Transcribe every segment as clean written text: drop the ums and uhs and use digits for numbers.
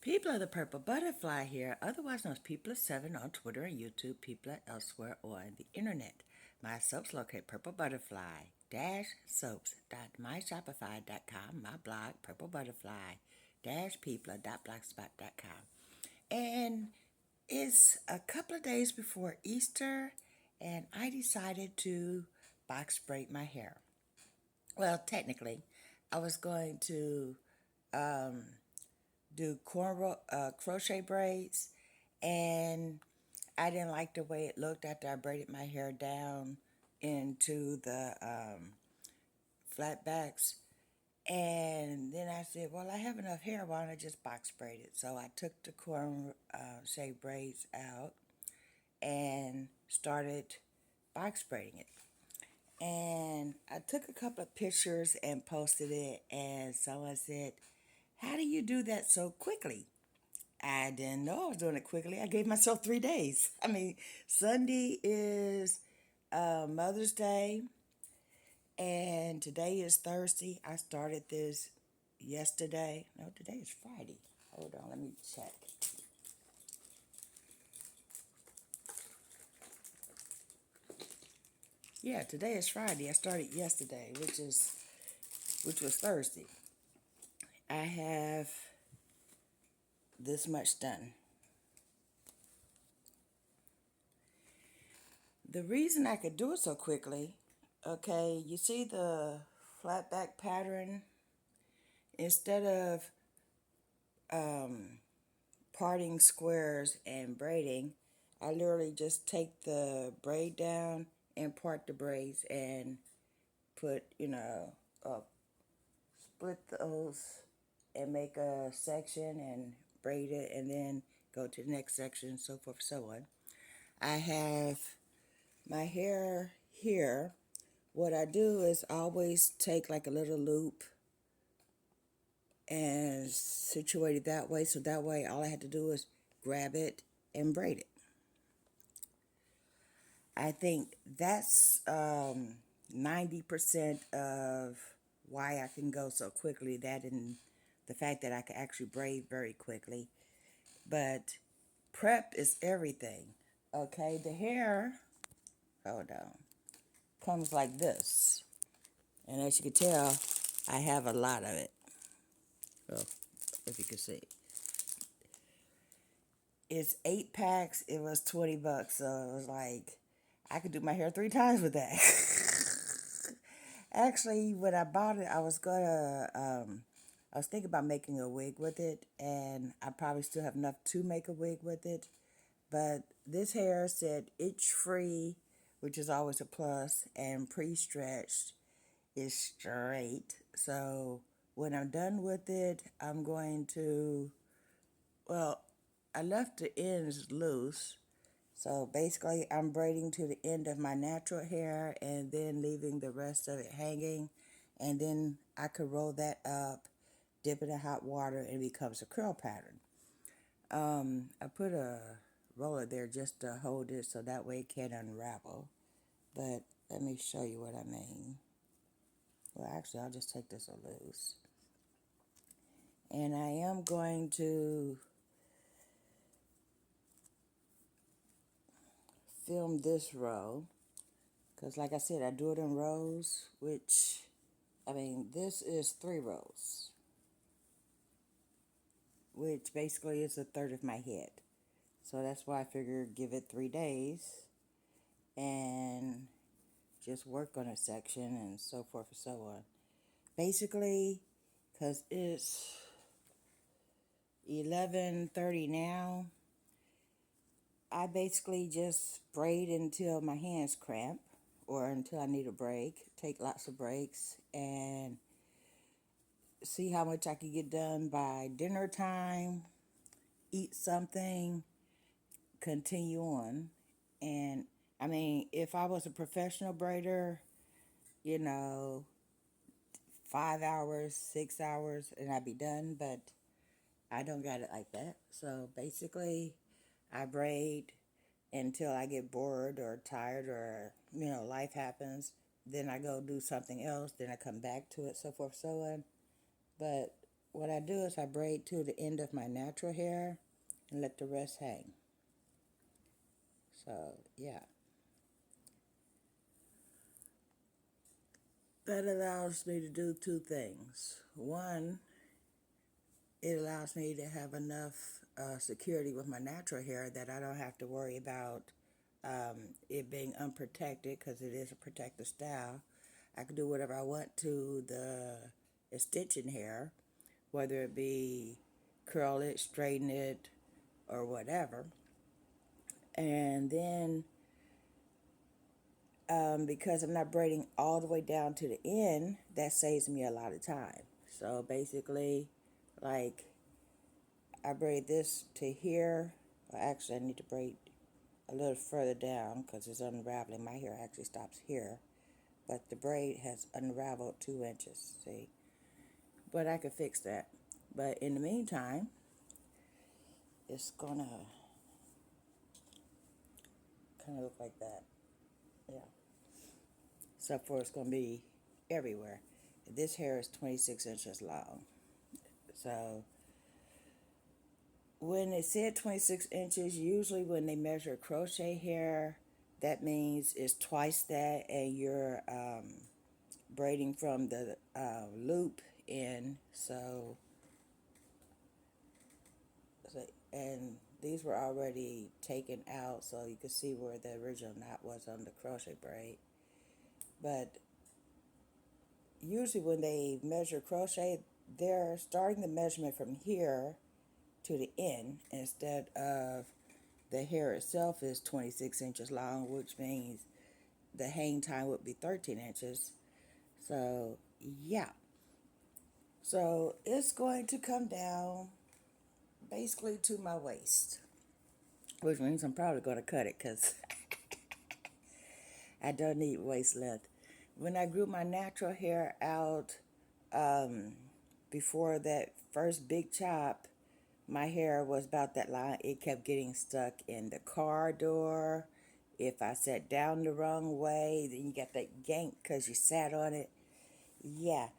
People of the Purple Butterfly here, otherwise known as People of Seven on Twitter and YouTube, People elsewhere on the internet. My soaps locate Purple Butterfly soaps.myshopify.com, my blog, purplebutterfly people.blogspot.com. And it's a couple of days before Easter, and I decided to box braid my hair. Well, technically, I was going to um, do crochet braids, and I didn't like the way it looked after I braided my hair down into the flat backs. And then I said, well, I have enough hair, why don't I just box braid it? So I took the crochet braids out and started box braiding it. And I took a couple of pictures and posted it, and someone said, how do you do that so quickly? I didn't know I was doing it quickly. I gave myself 3 days. I mean, Sunday is Mother's Day, and today is Thursday. I started this yesterday. No, today is Friday. Hold on, let me check. Yeah, today is Friday. I started yesterday, which was Thursday. I have this much done. The reason I could do it so quickly, okay, you see the flat back pattern? Instead of parting squares and braiding, I literally just take the braid down and part the braids and put, split those and make a section and braid it and then go to the next section, so forth, so on. I have my hair here. What I do is always take like a little loop and situate it that way, so that way all I had to do is grab it and braid it. I think that's 90% of why I can go so quickly, that and the fact that I can actually braid very quickly. But prep is everything. Okay, the hair, hold on, comes like this. And as you can tell, I have a lot of it. Well, if you can see. It's 8 packs. It was $20, so it was like I could do my hair 3 times with that. Actually, when I bought it, I was thinking about making a wig with it, and I probably still have enough to make a wig with it. But this hair said itch free, which is always a plus, and pre-stretched is straight. So when I'm done with it, I'm going to, well, I left the ends loose. So basically, I'm braiding to the end of my natural hair and then leaving the rest of it hanging. And then I could roll that up, dip it in hot water, and it becomes a curl pattern. I put a roller there just to hold it so that way it can't unravel. But let me show you what I mean. Well, actually, I'll just take this loose. And I am going to film this row, because like I said, I do it in rows, which, I mean, this is 3 rows, which basically is a third of my head. So that's why I figured give it 3 days and just work on a section and so forth and so on. Basically, because it's 11:30 now, I basically just braid until my hands cramp or until I need a break. Take lots of breaks and see how much I can get done by dinner time, eat something, continue on. And I mean, if I was a professional braider, you know, 5 hours, 6 hours, and I'd be done, but I don't got it like that. So basically, I braid until I get bored or tired or, life happens. Then I go do something else. Then I come back to it, so forth, so on. But what I do is I braid to the end of my natural hair and let the rest hang. So, yeah. That allows me to do two things. One, it allows me to have enough security with my natural hair that I don't have to worry about it being unprotected, because it is a protective style. I can do whatever I want to the extension hair, whether it be curl it, straighten it, or whatever. And then because I'm not braiding all the way down to the end, that saves me a lot of time. So basically, like, I braid this to here. Well, actually, I need to braid a little further down because it's unraveling. My hair actually stops here, but the braid has unraveled 2 inches, see? But I can fix that. But in the meantime, it's gonna kind of look like that. Yeah. Except for it's gonna be everywhere. This hair is 26 inches long. So when it said 26 inches, usually when they measure crochet hair, that means it's twice that, and you're braiding from the loop in. And these were already taken out, so you could see where the original knot was on the crochet braid. But usually when they measure crochet, they're starting the measurement from here to the end instead of the hair itself is 26 inches long, which means the hang time would be 13 inches. So, yeah. So, it's going to come down basically to my waist, which means I'm probably going to cut it because I don't need waist length. When I grew my natural hair out um, before that first big chop, my hair was about that line. It kept getting stuck in the car door. If I sat down the wrong way, then you got that gank because you sat on it. Yeah.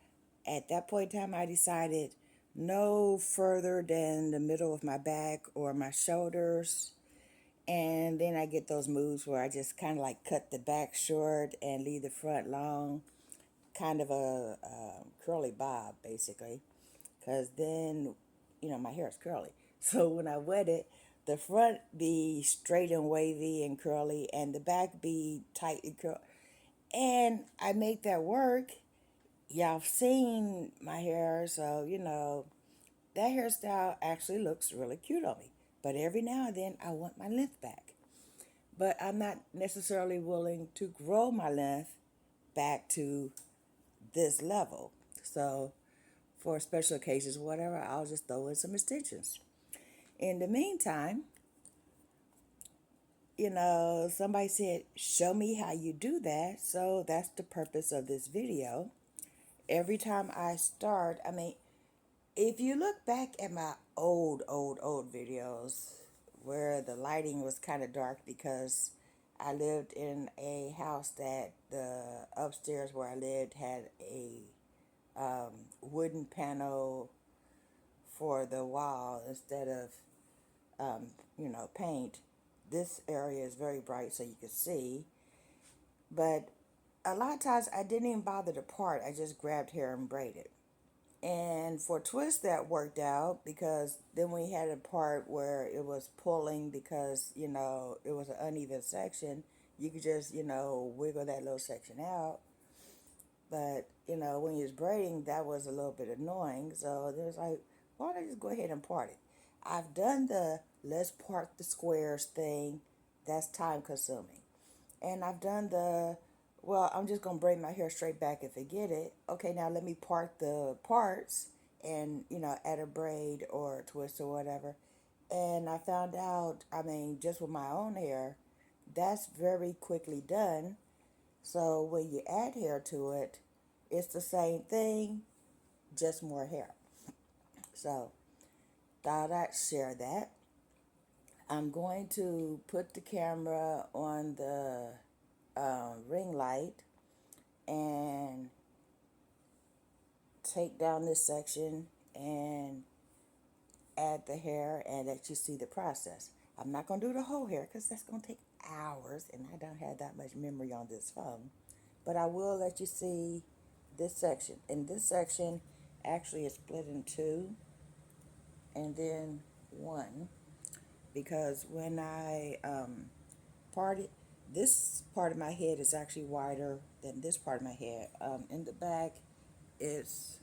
At that point in time, I decided no further than the middle of my back or my shoulders. And then I get those moves where I just kind of like cut the back short and leave the front long. Kind of a curly bob, basically. Because then, my hair is curly. So when I wet it, the front be straight and wavy and curly, and the back be tight and curly. And I make that work. Y'all have seen my hair, so, that hairstyle actually looks really cute on me. But every now and then, I want my length back. But I'm not necessarily willing to grow my length back to this level. So for special occasions, whatever, I'll just throw in some extensions. In the meantime, somebody said, show me how you do that. So that's the purpose of this video. Every time I start, if you look back at my old videos where the lighting was kind of dark because I lived in a house that the upstairs where I lived had a wooden panel for the wall instead of paint. This area is very bright so you can see. But a lot of times I didn't even bother to part. I just grabbed hair and braided. And for twists that worked out because then we had a part where it was pulling because, it was an uneven section. You could just, wiggle that little section out. But, when you was braiding, that was a little bit annoying. So it was like, why don't I just go ahead and part it? I've done the let's part the squares thing. That's time consuming. And I've done I'm just going to braid my hair straight back and forget it. Okay, now let me part the parts and, add a braid or a twist or whatever. And I found out, just with my own hair, that's very quickly done. So when you add hair to it, it's the same thing, just more hair. So thought I'd share that. I'm going to put the camera on the ring light and take down this section and add the hair and let you see the process. I'm not going to do the whole hair because that's going to take hours and I don't have that much memory on this phone. But I will let you see this section. And this section actually is split in two and then one because when I parted, this part of my head is actually wider than this part of my head. In the back, it's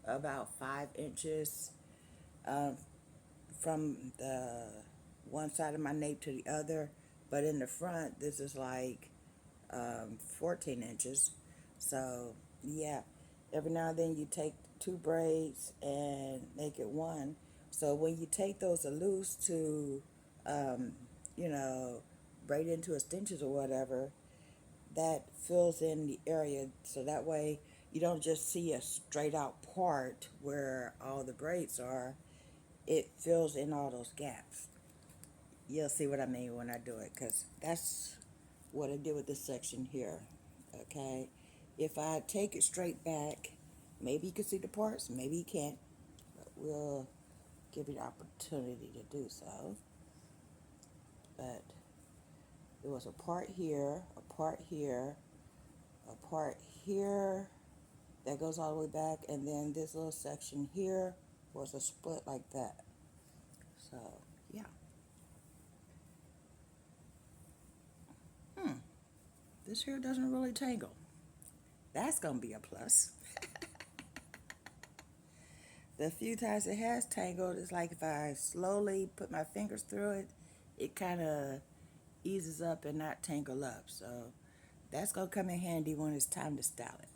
about 5 inches um, from the one side of my nape to the other, but in the front, this is like 14 inches. So, yeah, every now and then you take two braids and make it one. So when you take those loose to, um, you know, braid into extensions or whatever, that fills in the area so that way you don't just see a straight out part where all the braids are. It fills in all those gaps. You'll see what I mean when I do it because that's what I did with this section here. Okay, if I take it straight back, maybe you can see the parts, maybe you can't, but we'll give you the opportunity to do so. But it was a part here, a part here, a part here that goes all the way back, and then this little section here was a split like that. So, yeah. This here doesn't really tangle. That's going to be a plus. The few times it has tangled, it's like if I slowly put my fingers through it, it kind of eases up and not tangle up. So that's going to come in handy when it's time to style it.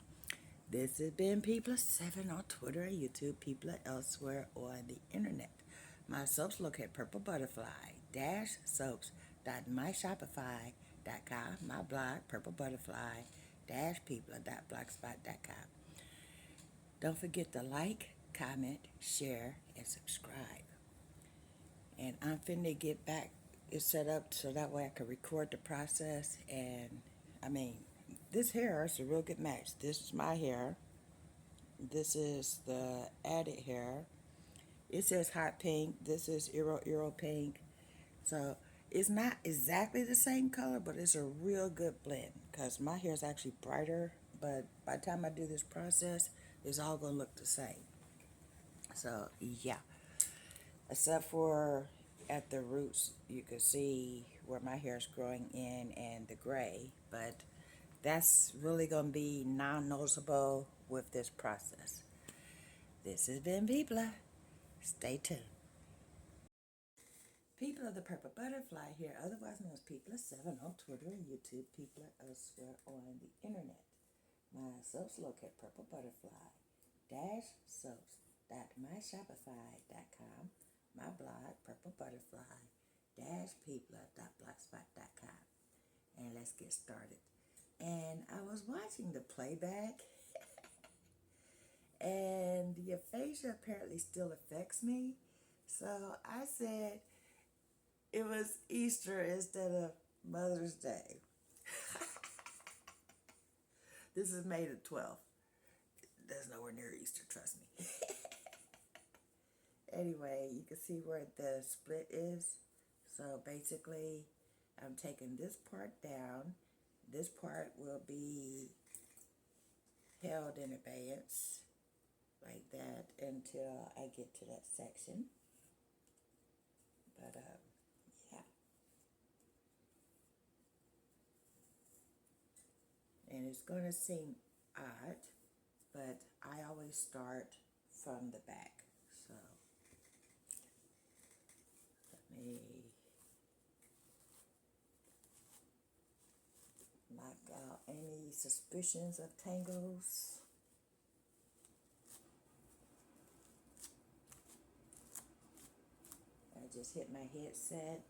This has been People7 on Twitter and YouTube, People elsewhere on the internet. My soaps located PurpleButterfly-soaps.myshopify.com. My blog, PurpleButterfly-people.blogspot.com. Don't forget to like, comment, share, and subscribe. And I'm finna get back it set up so that way I can record the process. And I mean, this hair is a real good match. This is my hair. This is the added hair. It says hot pink. This is Eero pink. So it's not exactly the same color, but it's a real good blend because my hair is actually brighter. But by the time I do this process, it's all going to look the same. So, yeah. Except for at the roots, you can see where my hair is growing in and the gray. But that's really going to be non-noticeable with this process. This has been People. Stay tuned. People of the Purple Butterfly here, otherwise known as People7 on Twitter and YouTube, People elsewhere on the internet. My soaps located PurpleButterfly-soaps.myshopify.com. My blog, PurpleButterfly-people.blogspot.com. And let's get started. And I was watching the playback, and the aphasia apparently still affects me. So I said it was Easter instead of Mother's Day. This is May the 12th. That's nowhere near Easter, trust me. Anyway, you can see where the split is. So basically, I'm taking this part down. This part will be held in abeyance like that until I get to that section. But yeah. And it's going to seem odd, but I always start from the back. So let me knock out any suspicions of tangles. I just hit my headset,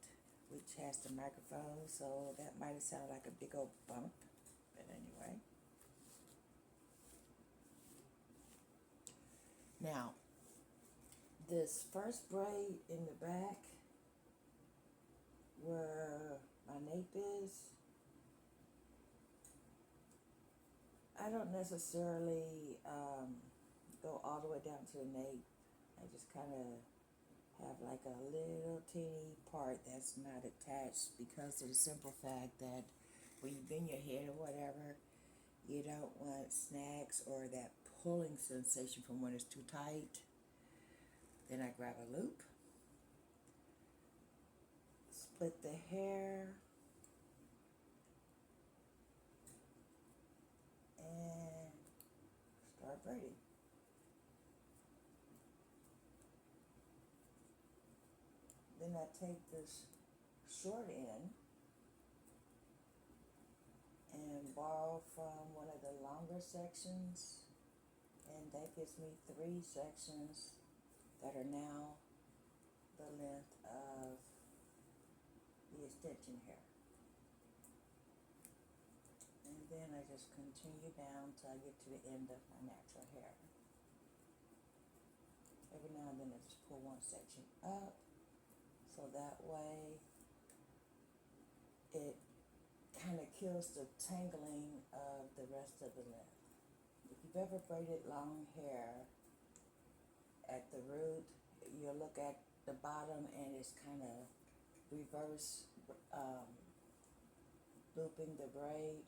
which has the microphone, so that might have sounded like a big old bump. But anyway. Now, this first braid in the back, where my nape is, I don't necessarily go all the way down to the nape. I just kind of have like a little teeny part that's not attached because of the simple fact that when you bend your head or whatever, you don't want snags or that pulling sensation from when it's too tight. Then I grab a loop, split the hair, and start braiding. Then I take this short end and borrow from one of the longer sections, and that gives me 3 sections that are now the length of the extension hair. And then I just continue down till I get to the end of my natural hair. Every now and then I just pull one section up, so that way it kind of kills the tangling of the rest of the length. If you've ever braided long hair at the root, you'll look at the bottom and it's kind of reverse looping the braid,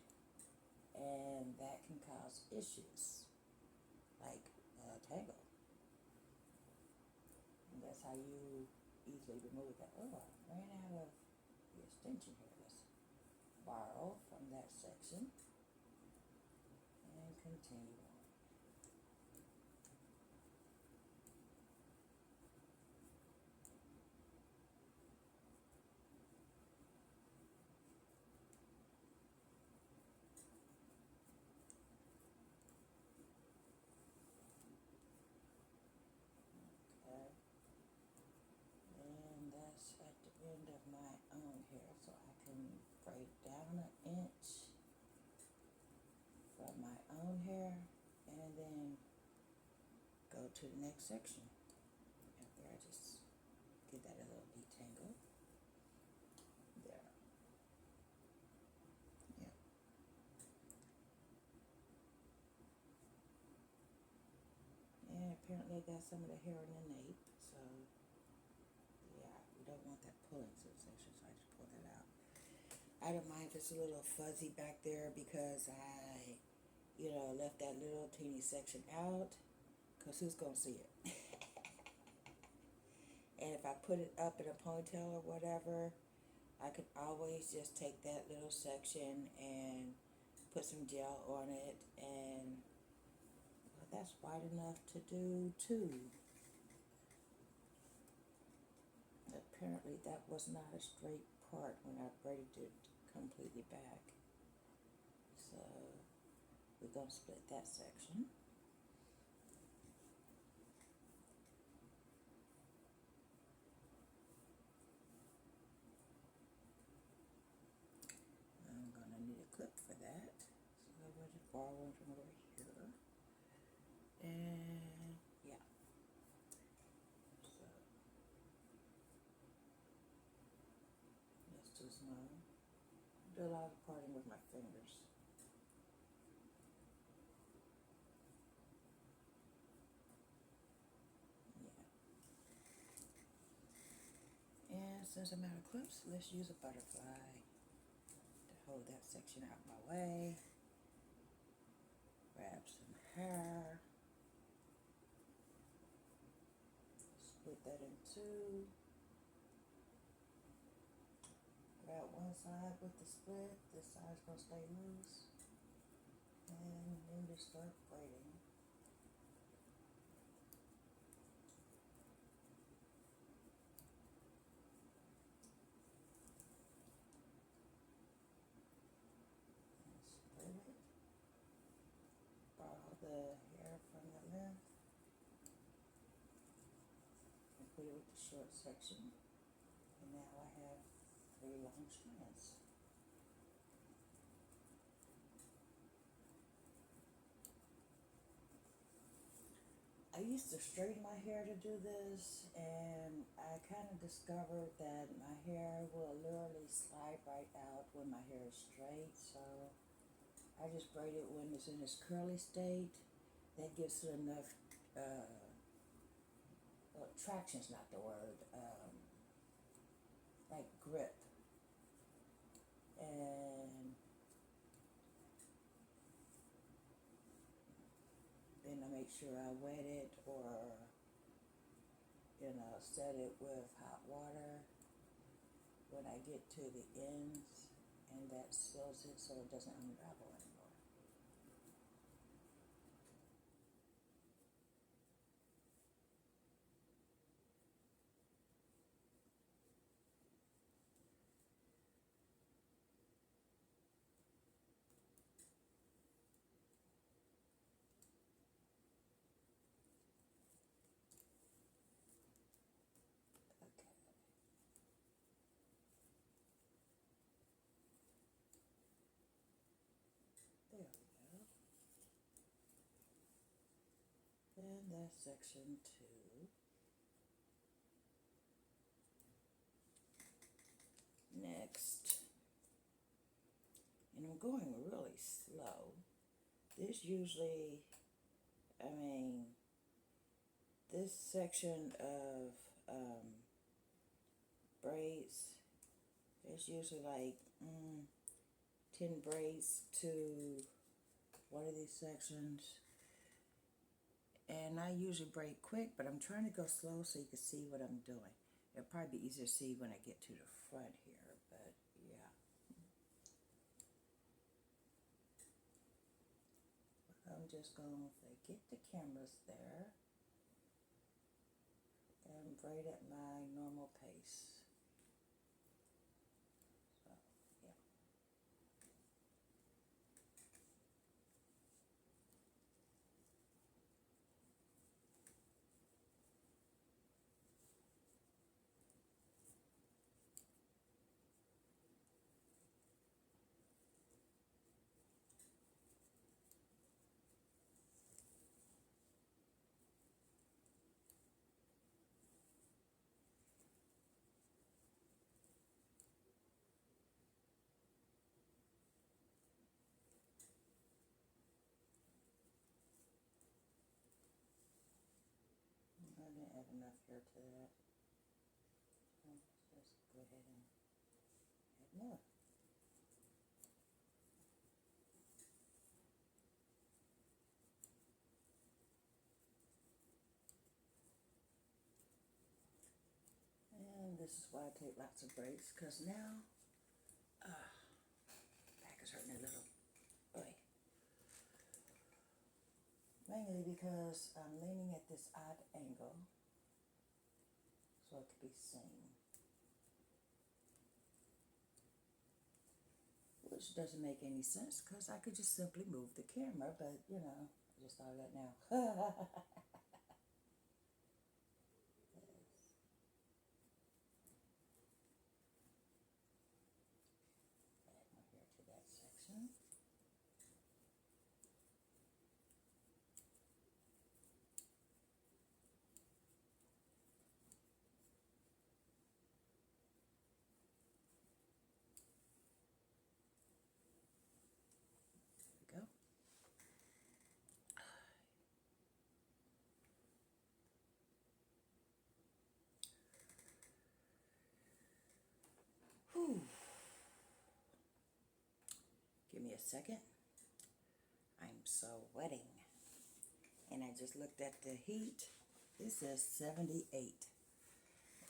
and that can cause issues like tangle. And that's how you easily remove that. Oh, I ran out of the extension here. Let's borrow from that section and continue on. Okay. And that's at the end of my own hair, so I can braid down an inch from my own hair and then go to the next section after I just get that a little detangle. There. Yeah. And apparently I got some of the hair in the nape, so yeah, we don't want that pulling sensation, so I just pull that out. I don't mind if it's a little fuzzy back there because I, left that little teeny section out, because who's going to see it? And if I put it up in a ponytail or whatever, I could always just take that little section and put some gel on it, and that's wide enough to do too. Apparently that was not a straight part when I braided it completely back. So we're going to split that section. I'm going to need a clip for that. So I'm going to borrow one from over here. And yeah. So that's too small. Do a lot of parting with my fingers. Yeah. And since I'm out of clips, let's use a butterfly to hold that section out my way. Grab some hair. Split that in two. Grab one side with the split. This side's going to stay loose. And then just start braiding. Split it. Borrow the hair from the length. And put it with the short section. And now I have 3 long strands. I used to straighten my hair to do this, and I kind of discovered that my hair will literally slide right out when my hair is straight, so I just braid it when it's in its curly state. That gives it enough well, traction's not the word, like grip. And then I make sure I wet it or, set it with hot water when I get to the ends, and that seals it so it doesn't unravel anymore. Okay, there we go. And that's section 2. Next, and I'm going really slow. This usually, this section of braids is usually like 10 braids to one of these sections. And I usually braid quick, but I'm trying to go slow so you can see what I'm doing. It'll probably be easier to see when I get to the front here, but yeah. I'm just going to get the cameras there and braid at my normal pace. So, yeah. I didn't add enough here to that. So let's just go ahead and add more. And this is why I take lots of breaks, because now, back is hurting a little. Oy. Mainly because I'm leaning at this odd angle, so it could be seen. Which doesn't make any sense, because I could just simply move the camera, but, I just thought of that now. Add my hair to that section. There we go. Whew. Give me a second. I'm sweating. And I just looked at the heat. It says 78.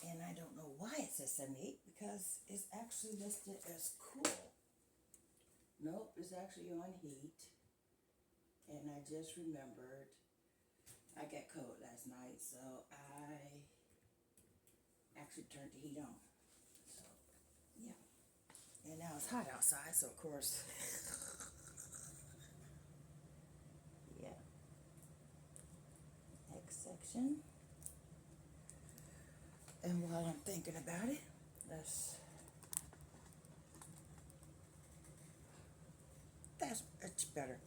And I don't know why it says 78, because it's actually listed as cool. Nope, it's actually on heat. And I just remembered I got cold last night, so I actually turned the heat on. So, yeah. And now it's hot outside, so of course, yeah. Next section. And while I'm thinking about it, that's much better.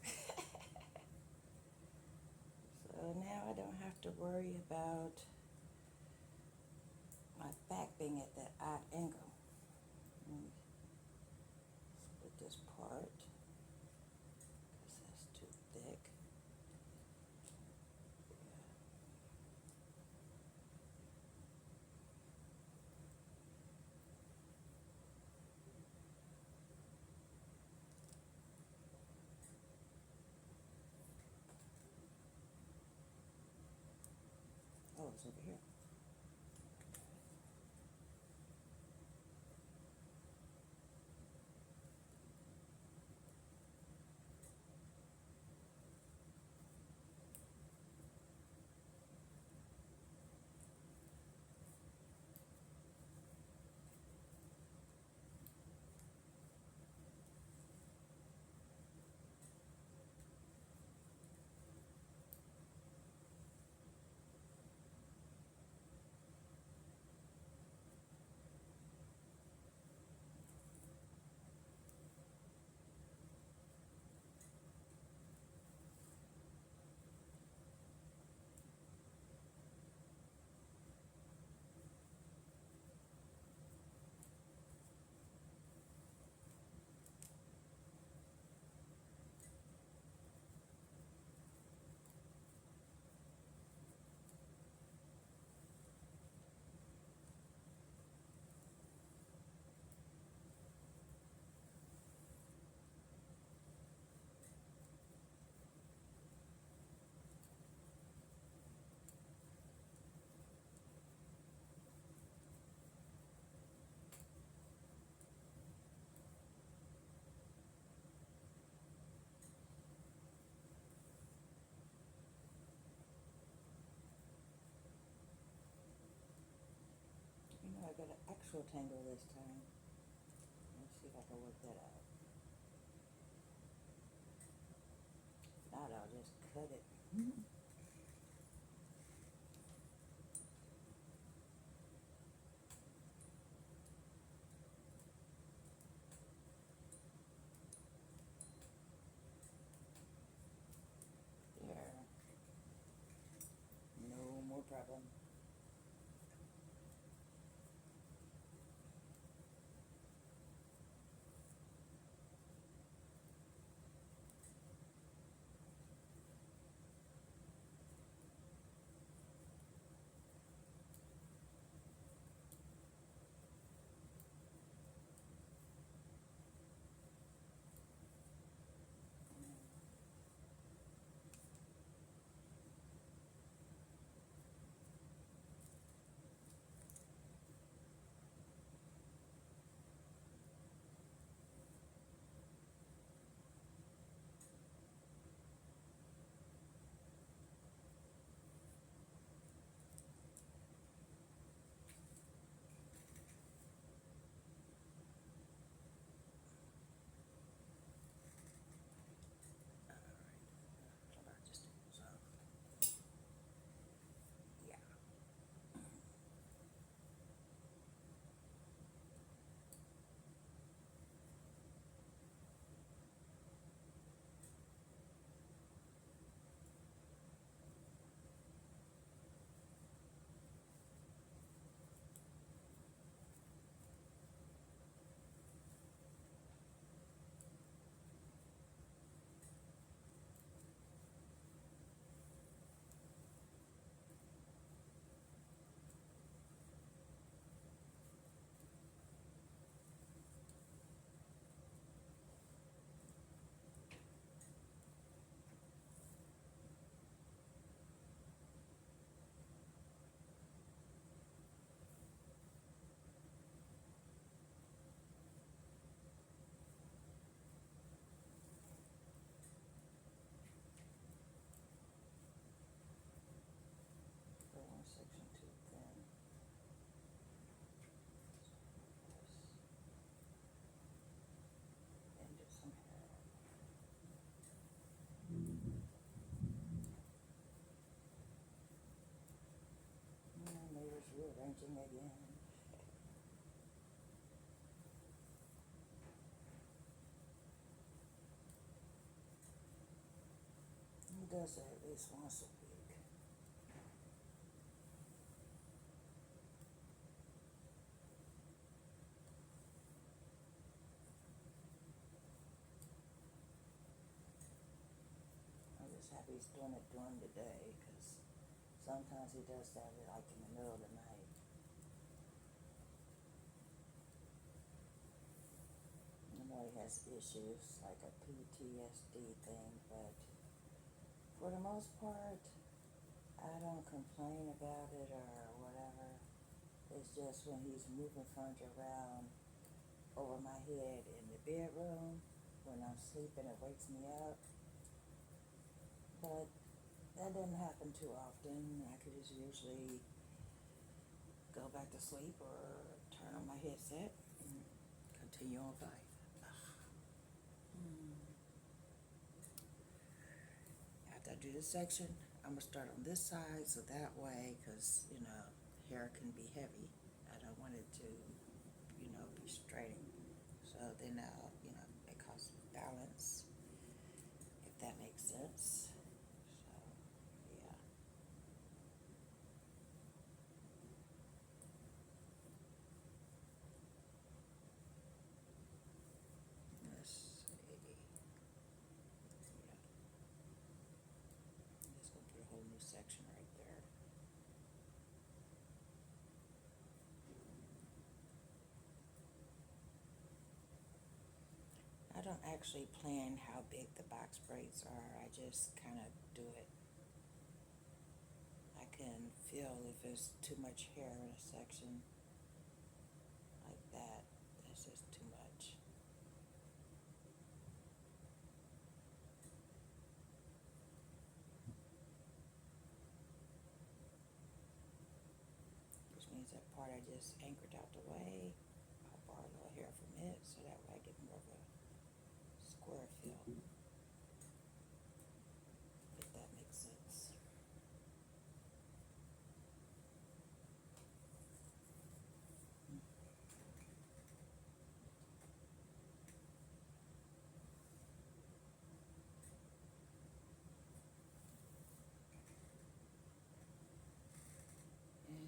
So now I don't have to worry about my back being at that odd angle. Let me split this part, because that's too thick. goes over here. You know, I got an actual tangle this time. Let's see if I can work that out. If not, I'll just cut it. There. No more problem. Yeah. For one section too thin. And just some hair. And there's rearranging again. He does that at least once a week. I'm just happy he's doing it during the day, because sometimes he does that like in the middle of the night. I know he has issues like a PTSD thing, but for the most part, I don't complain about it or whatever. It's just when he's moving furniture around over my head in the bedroom when I'm sleeping, it wakes me up. But that doesn't happen too often. I could just usually go back to sleep or turn on my headset and continue on life. After I do this section, I'm gonna start on this side so that way, cause hair can be heavy. I don't want it to, be straight. So then, it causes balance, if that makes sense. So, yeah. Let's see. Yeah. I'm just gonna put a whole new section right there. I don't actually plan how big the box braids are. I just kind of do it. I can feel if there's too much hair in a section like that. That's just too much. Which means that part I just anchored out the way. I'll borrow a little hair from it so that way I get more of a square feel, if that makes sense.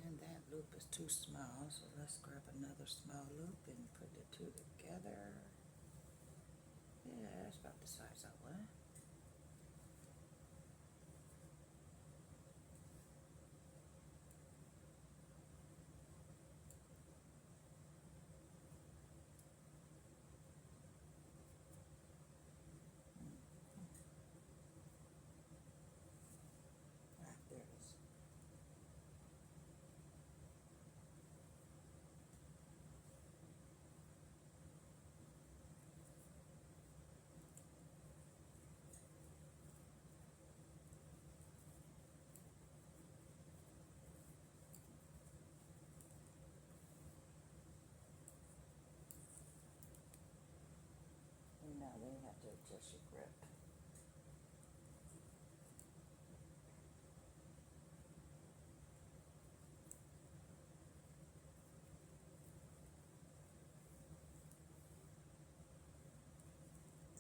And that loop is too small, so let's grab another small loop and put the two together. Yeah, that's about the size I want. Ah, there it is. And now then you have to adjust your grip.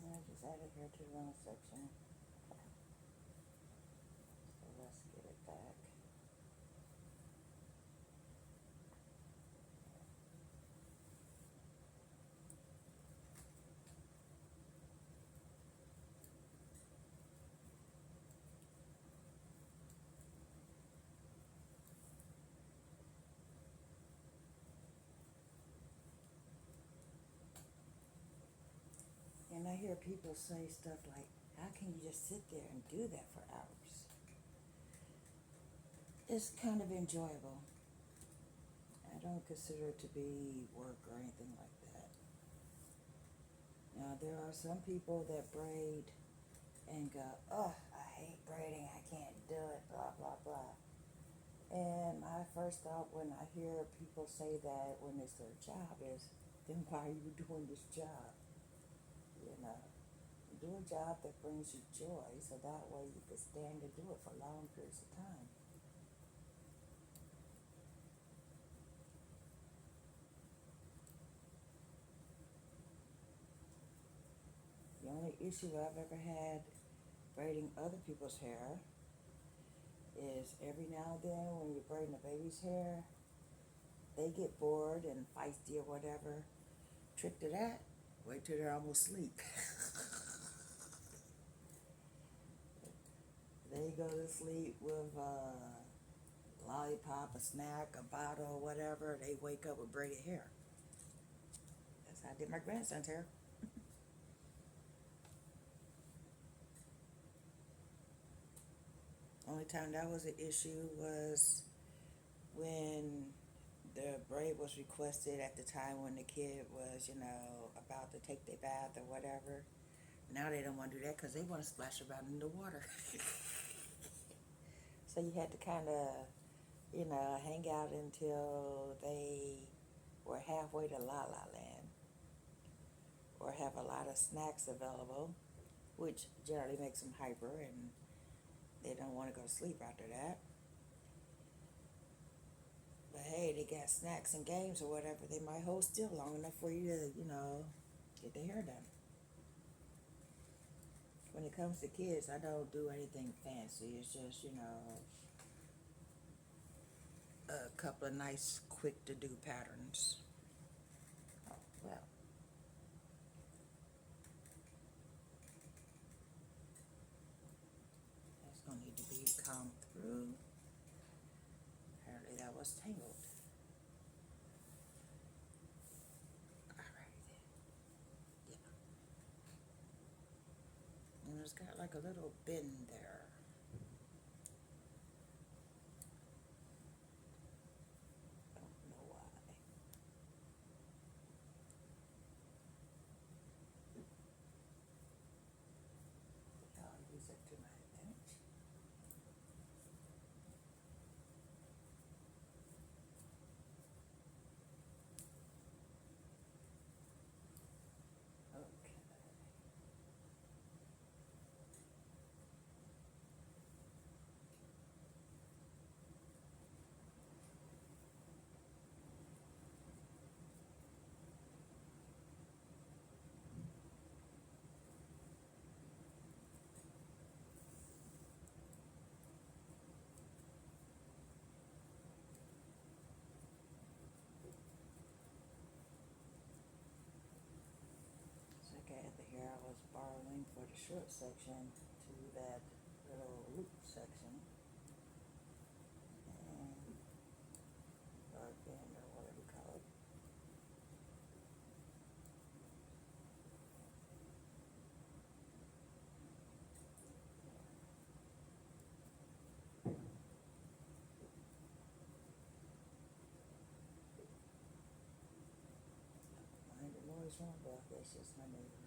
And I just added here to the wrong section. So let's get it back. And I hear people say stuff like, how can you just sit there and do that for hours? It's kind of enjoyable. I don't consider it to be work or anything like that. Now, there are some people that braid and go, oh, I hate braiding, I can't do it, blah, blah, blah. And my first thought when I hear people say that when it's their job is, then why are you doing this job? You know, do a job that brings you joy so that way you can stand and do it for long periods of time. The only issue I've ever had braiding other people's hair is every now and then when you're braiding a baby's hair, they get bored and feisty or whatever. Trick to that, wait till they're almost asleep. They go to sleep with a lollipop, a snack, a bottle, whatever. They wake up with braided hair. That's how I did my grandson's hair. Only only time that was an issue was when the braid was requested at the time when the kid was, about to take their bath or whatever. Now they don't want to do that because they want to splash around in the water. So you had to kind of, hang out until they were halfway to La La Land or have a lot of snacks available, which generally makes them hyper and they don't want to go to sleep after that. But hey, they got snacks and games or whatever. They might hold still long enough for you to, get their hair done. When it comes to kids, I don't do anything fancy. It's just, a couple of nice, quick to do patterns. Oh, well. That's going to need to be combed through. Apparently that was tangled. Alright. Yeah. And it's got like a little bend there. Don't know why. I'll use it to my advantage. Okay. So I got the hair I was borrowing for the short section to that little loop section. And or bend or whatever you call it. Mind the noise from above, that's just my neighbor.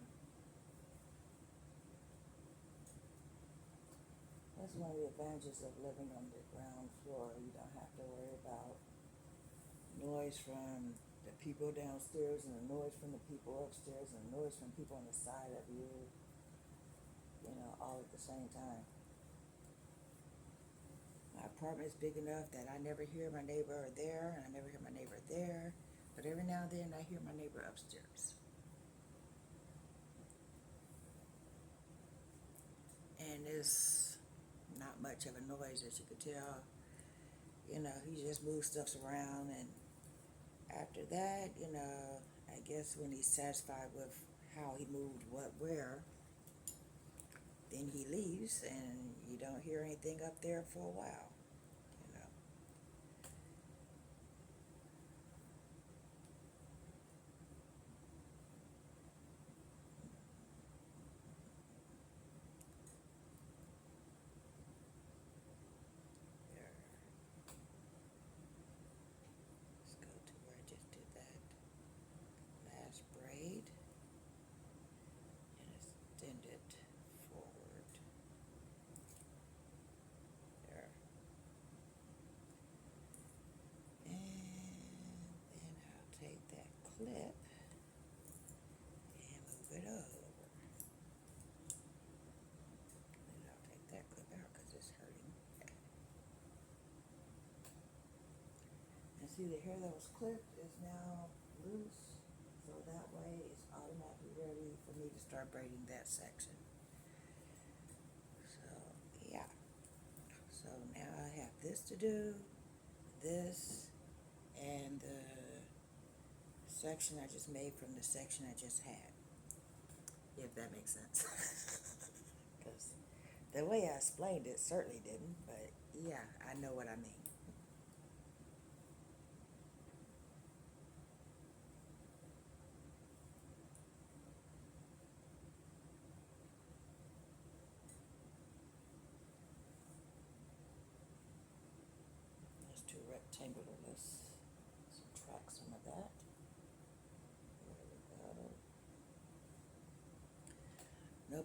That's one of the advantages of living on the ground floor. You don't have to worry about noise from the people downstairs and the noise from the people upstairs and the noise from people on the side of you, all at the same time. My apartment is big enough that I never hear my neighbor there and I never hear my neighbor there, but every now and then I hear my neighbor upstairs. And it's not much of a noise, as you could tell. He just moves stuff around, and after that, I guess when he's satisfied with how he moved what where, then he leaves and you don't hear anything up there for a while, you know. There. Let's go to where I just did that last braid and extend it forward. There. And then I'll take that clip and move it over. Then I'll take that clip out because it's hurting. And see, the hair that was clipped is now loose, so that way it's automatically ready for me to start braiding that section. So yeah, so now I have this to do, this, and the section I just made from the section I just had, if that makes sense. Because the way I explained it certainly didn't, but yeah, I know what I mean.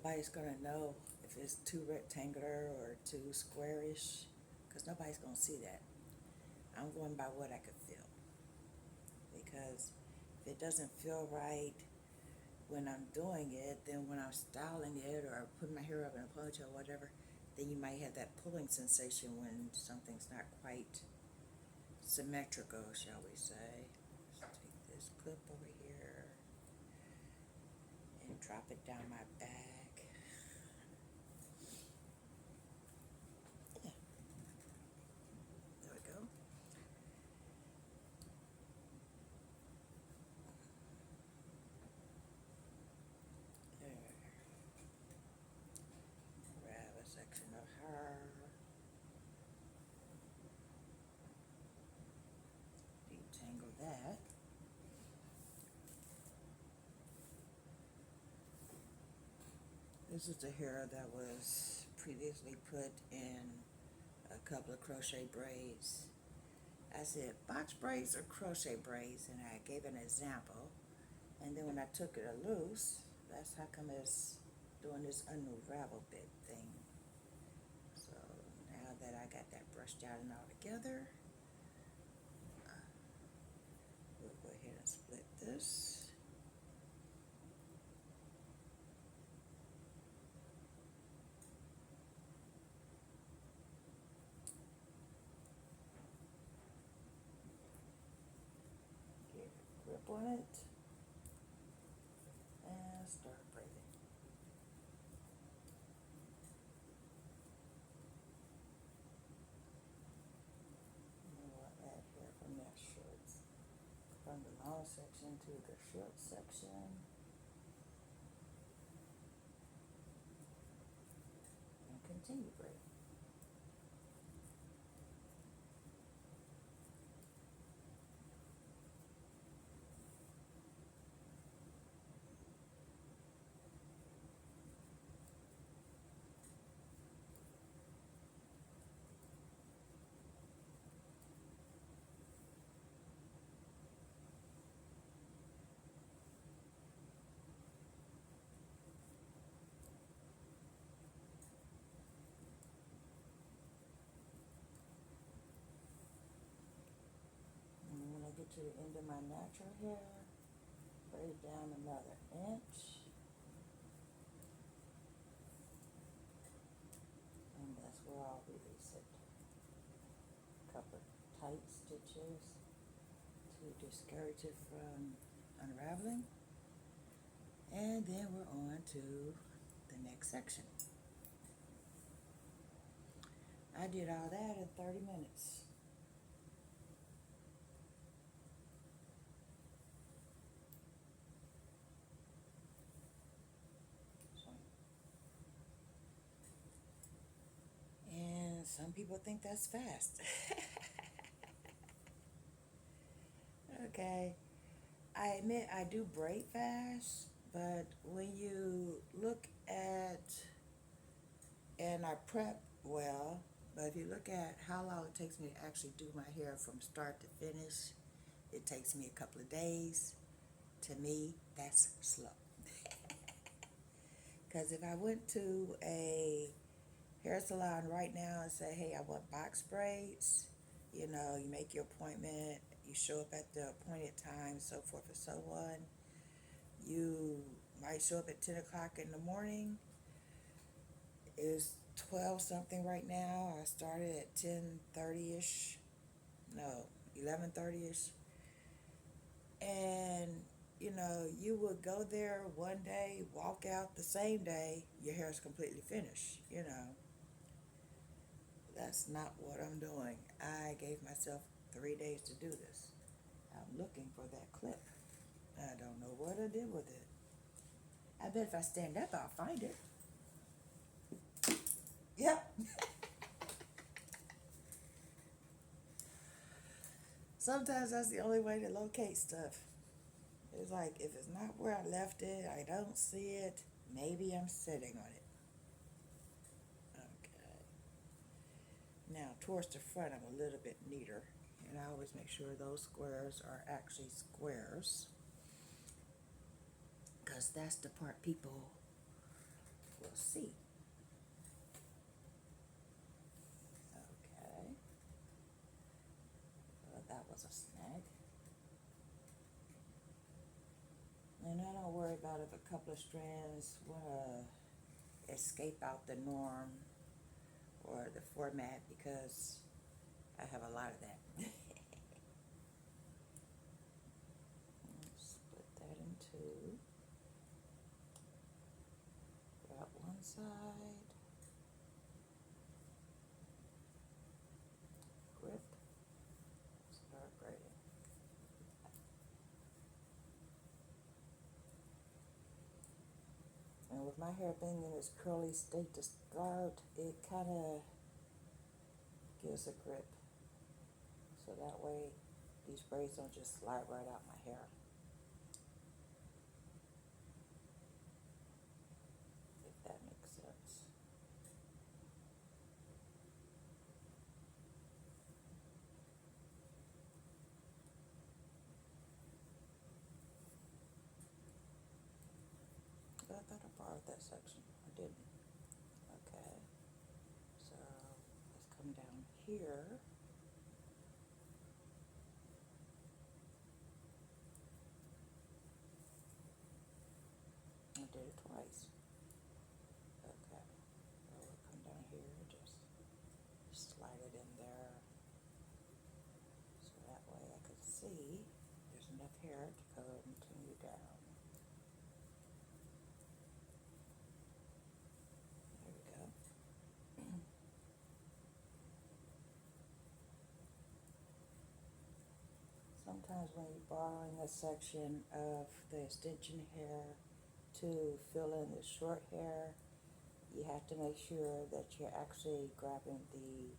nobody's gonna know if it's too rectangular or too squarish, because nobody's gonna see that. I'm going by what I could feel, because if it doesn't feel right when I'm doing it, then when I'm styling it or putting my hair up in a ponytail or whatever, then you might have that pulling sensation when something's not quite symmetrical, shall we say. Let's take this clip over here and drop it down my back. Yeah, there we go. There. Grab a section of her. Detangle that. This is the hair that was previously put in a couple of crochet braids. I said box braids or crochet braids, and I gave an example. And then when I took it loose, that's how come it's doing this unravel bit thing. So now that I got that brushed out and all together, we'll go ahead and split this. Get a grip on it and start braiding. We'll add hair from that short, from the long section to the short section. And continue braiding. And when I get to the end of my natural hair, braid down another inch. And that's where I'll release it. A couple of tight stitches to discourage it from unraveling. And then we're on to the next section. I did all that in 30 minutes. And some people think that's fast. Okay. I admit I do braid fast, but when you look at, and I prep well, but if you look at how long it takes me to actually do my hair from start to finish, it takes me a couple of days. To me, that's slow. Because if I went to a hair salon right now and say, hey, I want box braids, you know, you make your appointment, you show up at the appointed time, so forth and so on. You might show up at 10 o'clock in the morning. It's 12 something right now. I started at 10:30ish. No, 11:30ish. And you know, you would go there one day, walk out the same day, your hair is completely finished, you know. That's not what I'm doing. I gave myself 3 days to do this. I'm looking for that clip. I don't know what I did with it. I bet if I stand up, I'll find it. Yep. Sometimes that's the only way to locate stuff. It's like, if it's not where I left it, I don't see it, maybe I'm sitting on it. Okay. Now, towards the front, I'm a little bit neater. And I always make sure those squares are actually squares, because that's the part people We'll see. Okay. Well, that was a snag. And I don't worry about if a couple of strands want to escape out the norm or the format because I have a lot of that. Split that in two. Grab one side, grip, start braiding. And with my hair being in its curly state to start, it kind of gives a grip. So that way these braids don't just slide right out my hair. If that makes sense. But I thought I borrowed that section. I didn't. Okay. So let's come down here. I did it twice. Okay. So we'll come down here, just slide it in there. So that way I could see there's enough hair to continue down. There we go. Sometimes when you're borrowing a section of the extension hair to fill in the short hair, you have to make sure that you're actually grabbing the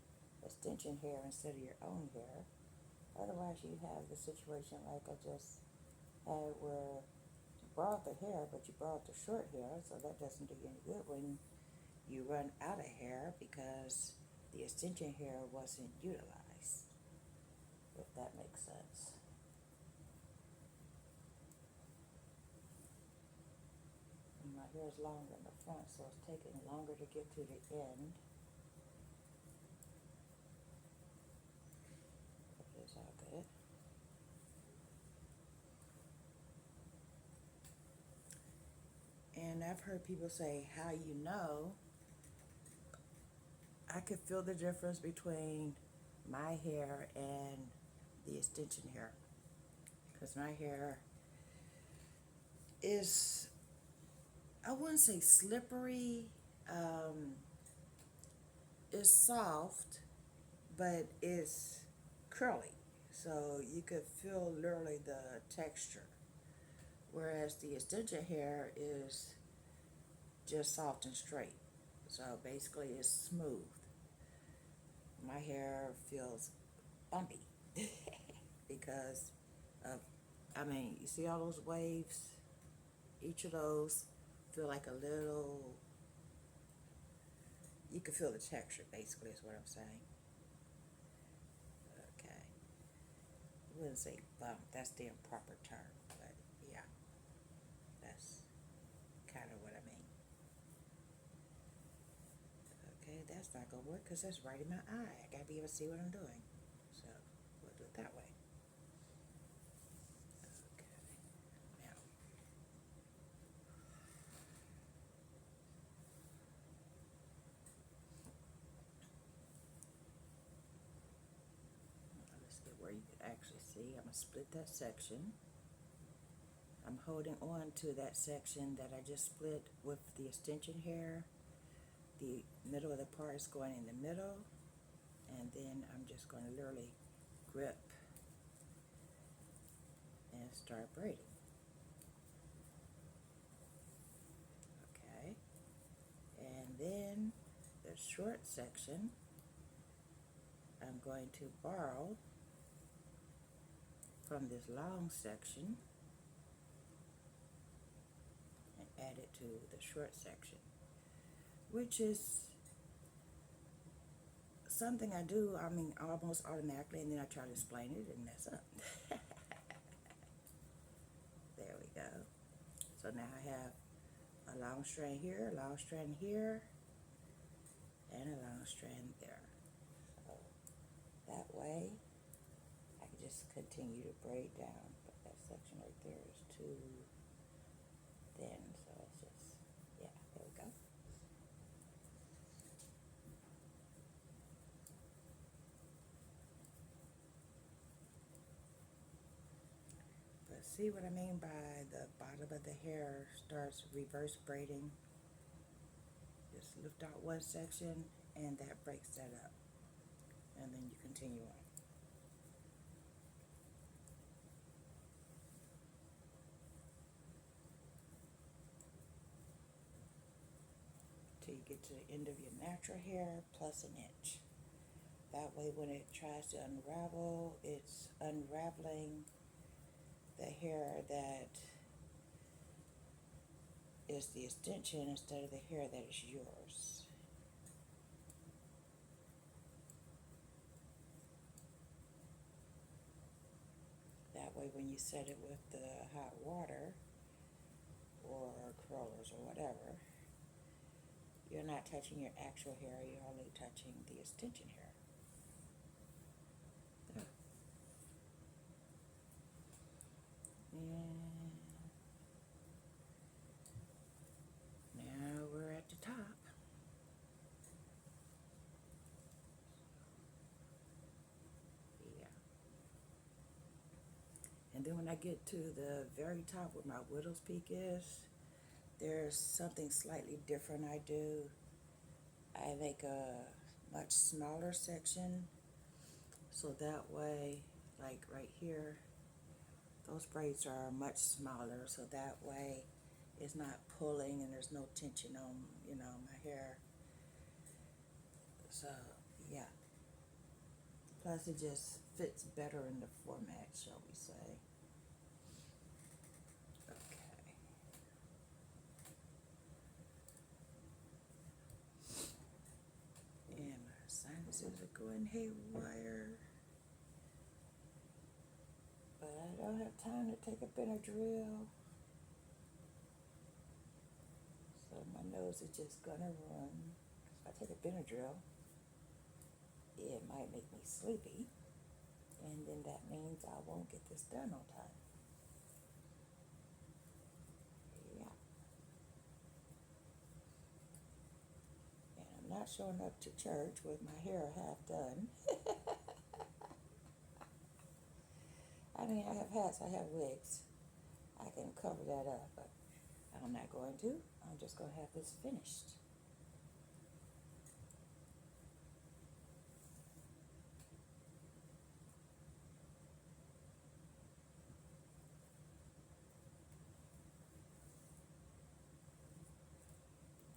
extension hair instead of your own hair. Otherwise, you have the situation like I just had where you borrowed the hair, but you borrowed the short hair, so that doesn't do you any good when you run out of hair because the extension hair wasn't utilized, if that makes sense. And my hair is longer in the front, so it's taking longer to get to the end. But it's all good. And I've heard people say, how you know. I could feel the difference between my hair and the extension hair. Because my hair is, I wouldn't say slippery, it's soft, but it's curly. So you could feel literally the texture. Whereas the extension hair is just soft and straight. So basically it's smooth. My hair feels bumpy because of, I mean, you see all those waves? Each of those feel like a little, you can feel the texture basically is what I'm saying. Okay. I wouldn't say bump, that's the improper term, but yeah, that's kind of what I mean. Okay, that's not gonna work because that's right in my eye. I gotta be able to see what I'm doing. So we'll do it that way. Okay, now. Let's get where you can actually see. I'm gonna split that section. I'm holding on to that section that I just split with the extension hair. The middle of the part is going in the middle, and then I'm just going to literally grip and start braiding. Okay, and then the short section I'm going to borrow from this long section and add it to the short section, which is something I do, I mean, almost automatically, and then I try to explain it and mess up. There we go. So now I have a long strand here, a long strand here, and a long strand there. So that way I can just continue to braid down, but that section right there is too thin, so it's just, yeah, there we go. But see what I mean by the bottom of the hair starts reverse braiding? Just lift out one section and that breaks that up. And then you continue on. Till you get to the end of your natural hair plus an inch. That way when it tries to unravel, it's unraveling the hair that is the extension instead of the hair that is yours. That way when you set it with the hot water or curlers or whatever, you're not touching your actual hair, you're only touching the extension hair. There. And now we're at the top. Yeah. And then when I get to the very top where my widow's peak is, there's something slightly different I do. I make a much smaller section, so that way, like right here, those braids are much smaller, so that way it's not pulling and there's no tension on, my hair. So, yeah. Plus it just fits better in the format, shall we say. Okay. And my sinuses are going haywire. But I don't have time to take a Benadryl. So my nose is just gonna run. If I take a Benadryl, it might make me sleepy. And then that means I won't get this done on time. Yeah. And I'm not showing up to church with my hair half done. I mean, I have hats, I have wigs. I can cover that up, but I'm not going to. I'm just going to have this finished.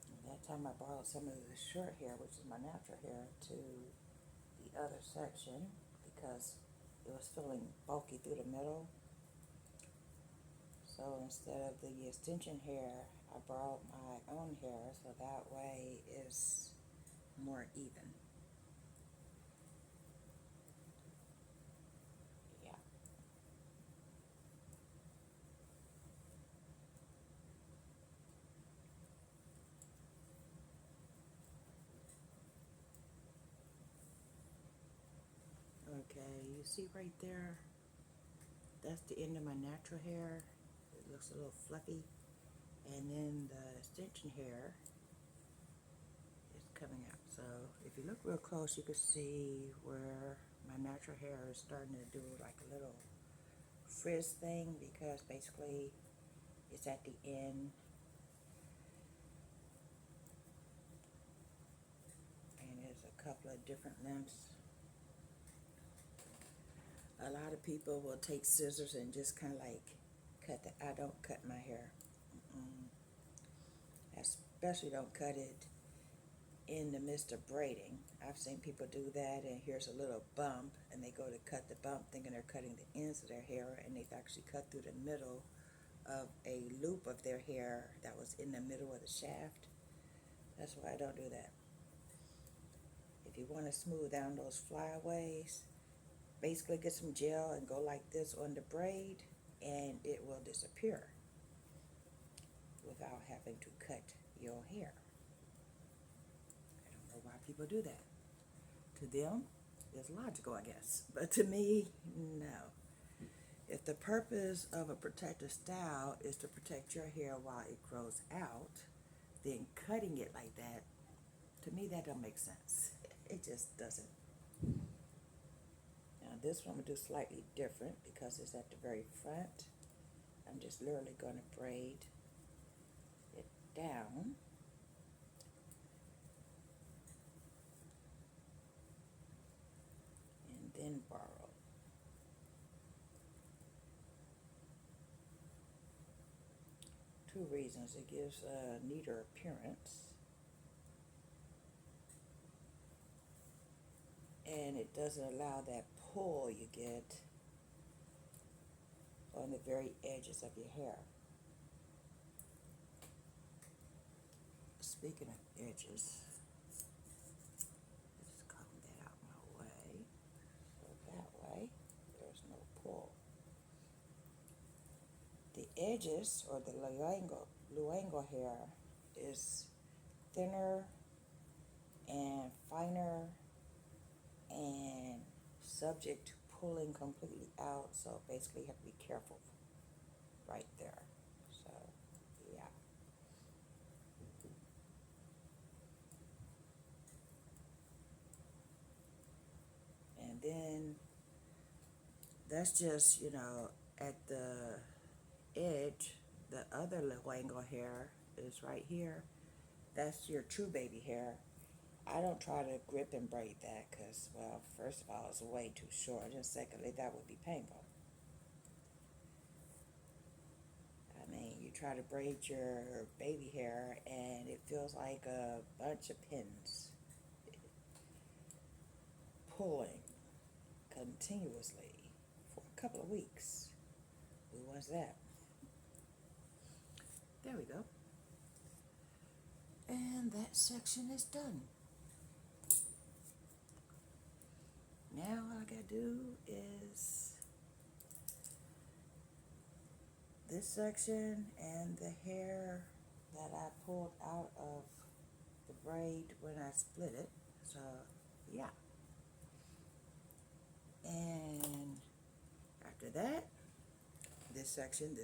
And that time I borrowed some of the short hair, which is my natural hair, to the other section because it was feeling bulky through the middle. So instead of the extension hair, I borrowed my own hair, so that way it's more even. Yeah. Okay, you see right there? That's the end of my natural hair. It looks a little fluffy. And then the extension hair is coming out. So if you look real close, you can see where my natural hair is starting to do like a little frizz thing because basically it's at the end. And there's a couple of different lengths. A lot of people will take scissors and just kind of like cut the, I don't cut my hair. I especially don't cut it in the midst of braiding. I've seen people do that and here's a little bump and they go to cut the bump thinking they're cutting the ends of their hair and they've actually cut through the middle of a loop of their hair that was in the middle of the shaft. That's why I don't do that. If you want to smooth down those flyaways, basically get some gel and go like this on the braid and it will disappear. without having to cut your hair. I don't know why people do that. To them, it's logical, I guess. But to me, no. If the purpose of a protective style is to protect your hair while it grows out, then cutting it like that, to me, that don't make sense. It just doesn't. Now this one I'm going to do slightly different because it's at the very front. I'm just literally going to braid it down. And then borrow. Two reasons. It gives a neater appearance. And it doesn't allow that pull you get on the very edges of your hair. Speaking of edges, let's comb that out my way. So that way, there's no pull. The edges, or the luengo hair, is thinner and finer and subject to pulling completely out, so basically you have to be careful right there. So yeah. And then that's just, at the edge. The other luengo hair is right here. That's your true baby hair. I don't try to grip and braid that because, well, first of all, it's way too short, and secondly, that would be painful. I mean, you try to braid your baby hair and it feels like a bunch of pins pulling continuously for a couple of weeks. Who wants that? There we go. And that section is done. Now all I gotta do is this section and the hair that I pulled out of the braid when I split it. So yeah. And after that, this section,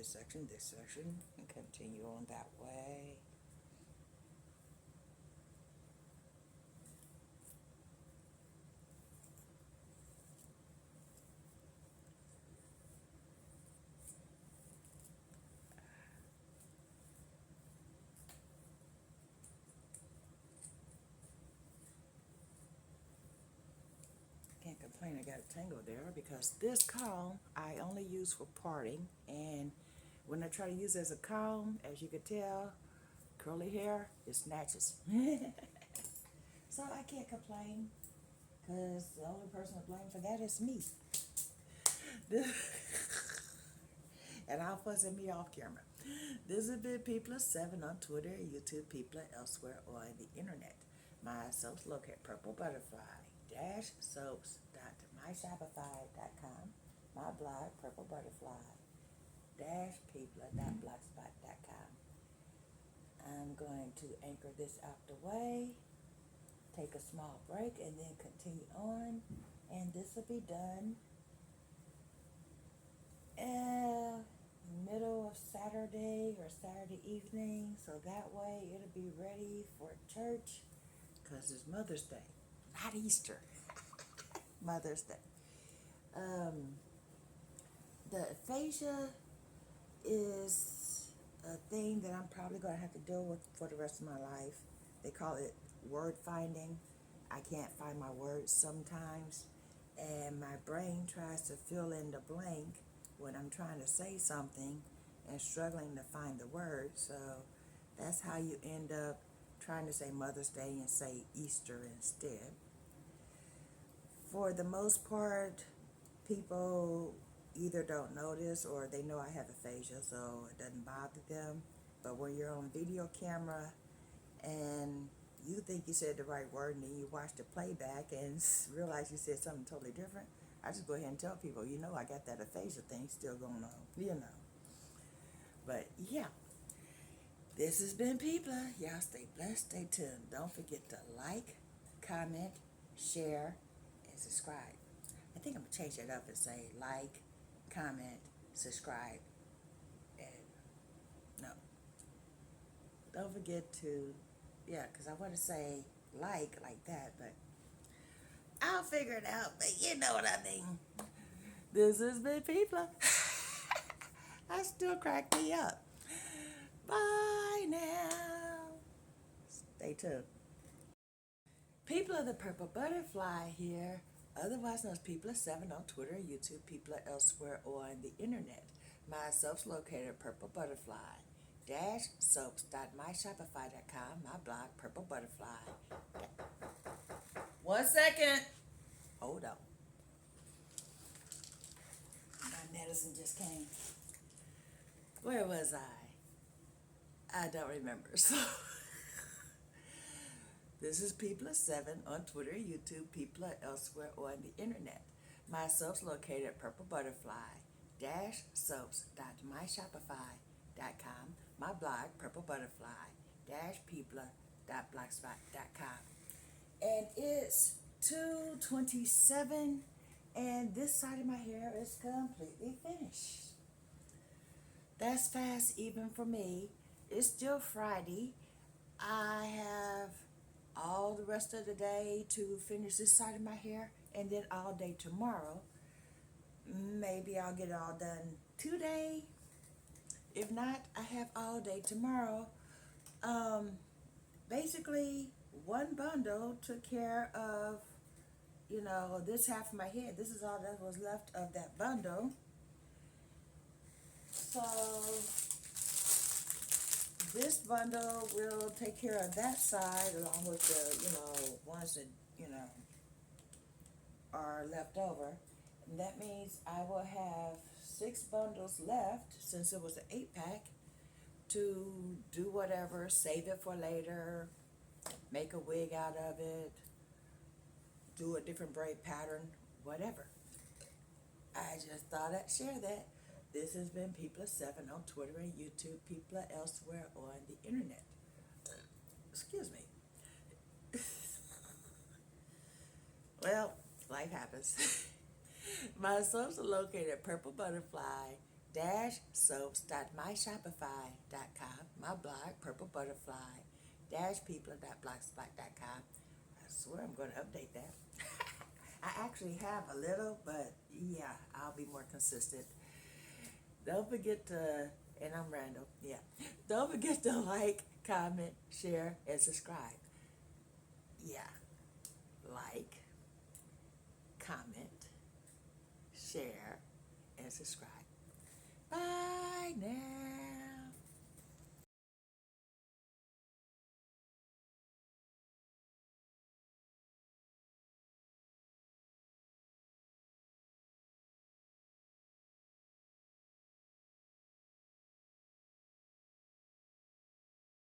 and continue on that way. Can't complain I got a tangle there because this comb I only use for parting, and when I try to use it as a comb, as you can tell, curly hair, it snatches. So I can't complain because the only person to blame for that is me. And I'll fuss at me off camera. This has been People7 on Twitter, YouTube, People elsewhere on the internet. My soaps located PurpleButterfly-soaps.myshopify.com. My blog, PurpleButterfly-people.blogspot.com. I'm going to anchor this out the way, take a small break, and then continue on. And this will be done middle of Saturday or Saturday evening, so that way it'll be ready for church, because it's Mother's Day, not Easter. Mother's Day. The aphasia is a thing that I'm probably going to have to deal with for the rest of my life. They call it word finding. I can't find my words sometimes, and my brain tries to fill in the blank when I'm trying to say something and struggling to find the words. So that's how you end up trying to say Mother's Day and say Easter instead. For the most part, people either don't notice or they know I have aphasia, so it doesn't bother them. But when you're on video camera and you think you said the right word and then you watch the playback and realize you said something totally different, I just go ahead and tell people, I got that aphasia thing still going on, But yeah. This has been People. Y'all stay blessed, stay tuned. Don't forget to like, comment, share, and subscribe. I think I'm going to change it up and say like, comment, subscribe, and no. Don't forget to, yeah, because I want to say like that, but I'll figure it out. But you know what I mean. This has been People. I still crack me up. Bye now. Stay tuned. People of the Purple Butterfly here, otherwise known as People of 7 on Twitter, YouTube, People are elsewhere on the internet. My soaps located at PurpleButterfly-soaps.myshopify.com, my blog, Purple Butterfly. 1 second. Hold on. My medicine just came. Where was I? I don't remember. So this is People of 7 on Twitter, YouTube, People are elsewhere on the internet. My soaps located at PurpleButterfly-soaps.myshopify.com, my blog, PurpleButterfly-People.blogspot.com. And it's 2:27, and this side of my hair is completely finished. That's fast even for me. It's still Friday. I have all the rest of the day to finish this side of my hair, and then all day tomorrow. Maybe I'll get it all done today. If not, I have all day tomorrow. Um, Basically, one bundle took care of, this half of my head. This is all that was left of that bundle. So this bundle will take care of that side along with the, ones that, are left over. And that means I will have 6 bundles left since it was an 8-pack to do whatever, save it for later, make a wig out of it, do a different braid pattern, whatever. I just thought I'd share that. This has been People of 7 on Twitter and YouTube, People are elsewhere on the internet. Excuse me. Well, life happens. My soaps are located at PurpleButterfly-soaps.myshopify.com, my blog, PurpleButterfly-people.blogspot.com. I swear I'm going to update that. I actually have a little, but yeah, I'll be more consistent. Don't forget to, and I'm Randall, yeah. Don't forget to like, comment, share, and subscribe. Yeah, like, comment, share, and subscribe.